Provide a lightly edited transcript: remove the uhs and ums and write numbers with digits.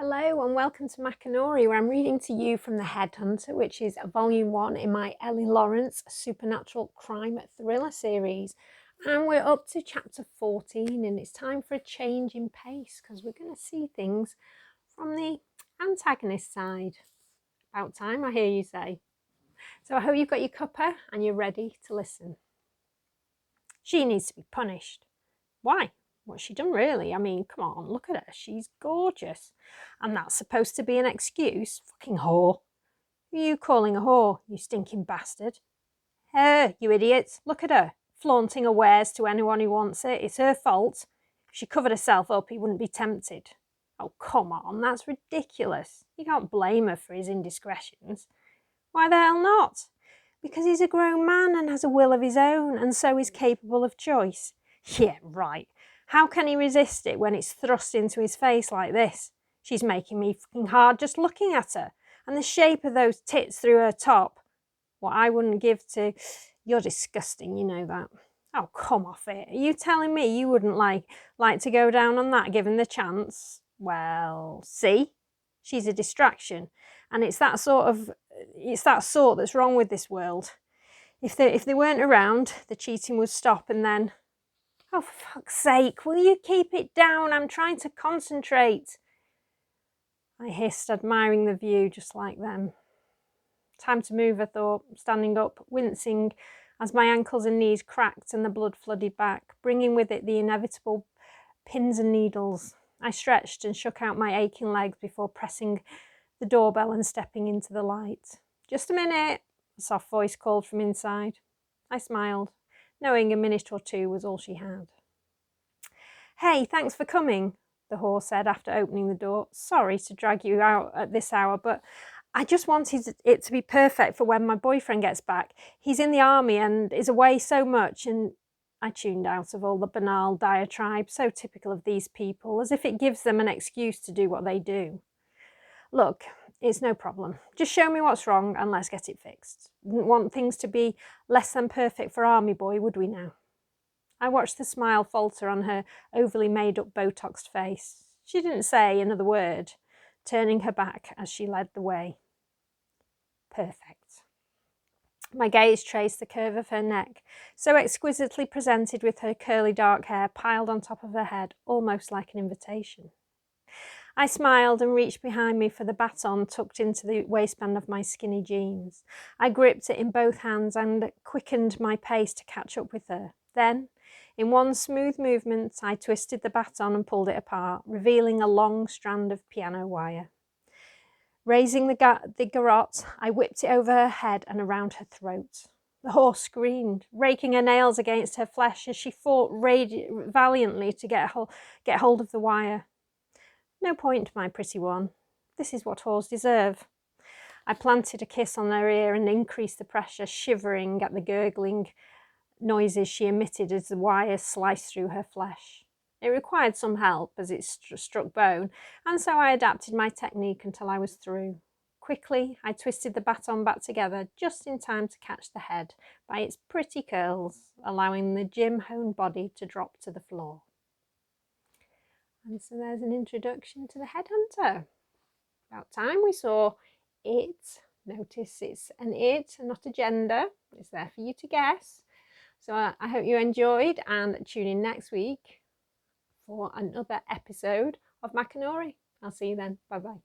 Hello and welcome to Makanori, where I'm reading to you from the Headhunter, which is volume 1 in my Ellie Lawrence supernatural crime thriller series. And we're up to chapter 14 and it's time for a change in pace because we're going to see things from the antagonist side. About time, I hear you say. So I hope you've got your cuppa and you're ready to listen. She needs to be punished. Why? What's she done really? I mean, come on, look at her. She's gorgeous. And that's supposed to be an excuse? Fucking whore. Who are you calling a whore, you stinking bastard? Her, you idiots. Look at her. Flaunting her wares to anyone who wants it. It's her fault. If she covered herself up, he wouldn't be tempted. Oh, come on. That's ridiculous. You can't blame her for his indiscretions. Why the hell not? Because he's a grown man and has a will of his own, and so is capable of choice. Yeah, right. How can he resist it when it's thrust into his face like this? She's making me fucking hard just looking at her. And the shape of those tits through her top. What I wouldn't give to... You're disgusting, you know that. Oh, come off it. Are you telling me you wouldn't like to go down on that given the chance? Well, see? She's a distraction. And it's that sort that's wrong with this world. If they weren't around, the cheating would stop and then... Oh, for fuck's sake, will you keep it down? I'm trying to concentrate. I hissed, admiring the view just like them. Time to move, I thought, standing up, wincing as my ankles and knees cracked and the blood flooded back, bringing with it the inevitable pins and needles. I stretched and shook out my aching legs before pressing the doorbell and stepping into the light. Just a minute, a soft voice called from inside. I smiled, knowing a minute or two was all she had. Hey, thanks for coming, the whore said after opening the door. Sorry to drag you out at this hour, but I just wanted it to be perfect for when my boyfriend gets back. He's in the army and is away so much, and I tuned out of all the banal diatribe, so typical of these people, as if it gives them an excuse to do what they do. Look, it's no problem. Just show me what's wrong and let's get it fixed. Wouldn't want things to be less than perfect for Army Boy, would we now? I watched the smile falter on her overly made-up Botoxed face. She didn't say another word, turning her back as she led the way. Perfect. My gaze traced the curve of her neck, so exquisitely presented with her curly dark hair piled on top of her head, almost like an invitation. I smiled and reached behind me for the baton tucked into the waistband of my skinny jeans. I gripped it in both hands and quickened my pace to catch up with her. Then, in one smooth movement, I twisted the baton and pulled it apart, revealing a long strand of piano wire. Raising the garrote, I whipped it over her head and around her throat. The horse screamed, raking her nails against her flesh as she fought valiantly to get hold of the wire. No point, my pretty one. This is what whores deserve. I planted a kiss on her ear and increased the pressure, shivering at the gurgling noises she emitted as the wire sliced through her flesh. It required some help as it struck bone, and so I adapted my technique until I was through. Quickly, I twisted the baton back together just in time to catch the head by its pretty curls, allowing the gym-honed body to drop to the floor. And so there's an introduction to the Headhunter. About time we saw it. Notice it's an it, not a gender. It's there for you to guess. So I hope you enjoyed and tune in next week for another episode of Makanori. I'll see you then. Bye-bye.